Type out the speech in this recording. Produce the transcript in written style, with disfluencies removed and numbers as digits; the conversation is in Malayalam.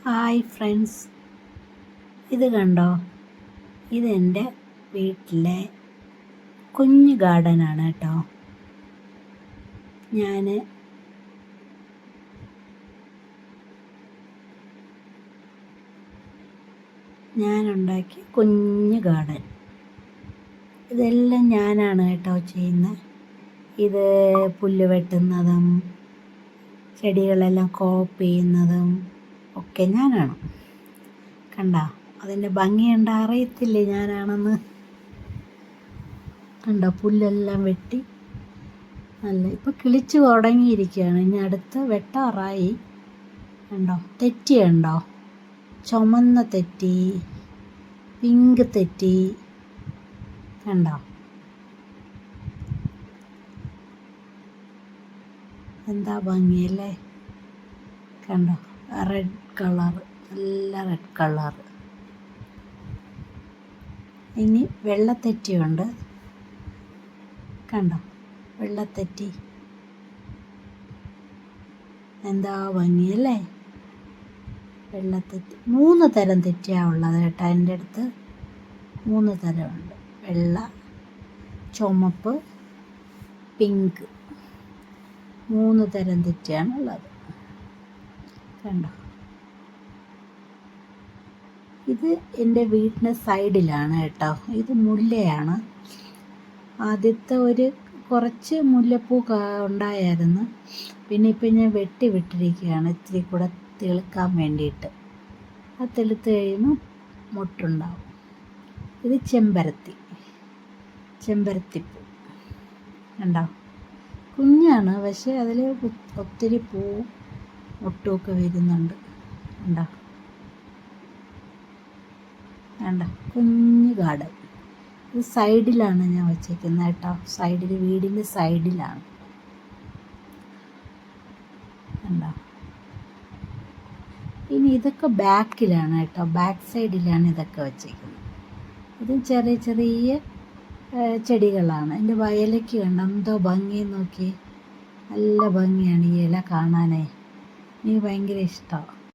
ഹായ് ഫ്രണ്ട്സ്, ഇത് കണ്ടോ? ഇതെൻ്റെ വീട്ടിലെ കുഞ്ഞു ഗാർഡനാണ് കേട്ടോ. ഞാനുണ്ടാക്കിയ കുഞ്ഞു ഗാർഡൻ. ഇതെല്ലാം ഞാനാണ് കേട്ടോ ചെയ്യുന്നത്. ഇത് പുല്ല് വെട്ടുന്നതും ചെടികളെല്ലാം കോപ്പ് ചെയ്യുന്നതും ഒക്കെ ഞാനാണ്. കണ്ടോ അതിൻ്റെ ഭംഗി കണ്ടാ അറിയത്തില്ലേ ഞാനാണെന്ന്? കണ്ടോ പുല്ലെല്ലാം വെട്ടി നല്ല ഇപ്പോൾ കിളിച്ച് തുടങ്ങിയിരിക്കുകയാണ്. ഇനി അടുത്ത് വെട്ടാറായി. കണ്ടോ തെറ്റി കണ്ടോ? ചുമന്ന തെറ്റി, പിങ്ക് തെറ്റി, കണ്ടോ എന്താ ഭംഗിയല്ലേ? കണ്ടോ റെഡ് കളർ, നല്ല റെഡ് കളർ. ഇനി വെള്ളത്തെറ്റിയുണ്ട്. കണ്ടോ വെള്ളത്തെറ്റി, എന്താ ഭംഗിയല്ലേ? വെള്ളത്തെറ്റി 3 തരം തെറ്റിയാണ് ഉള്ളത് കേട്ടോ. എൻ്റെ അടുത്ത് 3 തരമുണ്ട്: വെള്ള, ചുമപ്പ്, പിങ്ക്. 3 തരം തെറ്റിയാണ് ഉള്ളത്. കണ്ടോ ഇത് എൻ്റെ വീടിൻ്റെ സൈഡിലാണ് കേട്ടോ. ഇത് മുല്ലയാണ്. ആദ്യത്തെ കുറച്ച് മുല്ലപ്പൂ ഉണ്ടായിരുന്നു. പിന്നെ ഇപ്പം ഞാൻ വിട്ടിരിക്കുകയാണ് ഇത്തിരി കൂടെ തെളുക്കാൻ വേണ്ടിയിട്ട്. ആ തെളുത്ത് കഴിയുമ്പോൾ മൊട്ടുണ്ടാവും. ഇത് ചെമ്പരത്തിപ്പൂ കണ്ടോ? കുഞ്ഞാണ്, പക്ഷേ അതിൽ ഒത്തിരി പൂവും മൊട്ടുമൊക്കെ വരുന്നുണ്ട്. കണ്ടോ കുഞ്ഞു ഗാർഡൻ. ഇത് സൈഡിലാണ് ഞാൻ വച്ചേക്കുന്നത് കേട്ടോ. സൈഡിൽ, വീടിൻ്റെ സൈഡിലാണ്. കണ്ടോ? ഇനി ഇതൊക്കെ ബാക്കിലാണ് കേട്ടോ. ബാക്ക് സൈഡിലാണ് ഇതൊക്കെ വച്ചേക്കുന്നത്. ഇത് ചെറിയ ചെറിയ ചെടികളാണ്. എൻ്റെ വയലേക്ക് കണ്ടോ എന്തോ ഭംഗി നോക്കി. നല്ല ഭംഗിയാണ് ഈ ഇല കാണാനേ. എനിക്ക് ഭയങ്കര ഇഷ്ടമാണ്.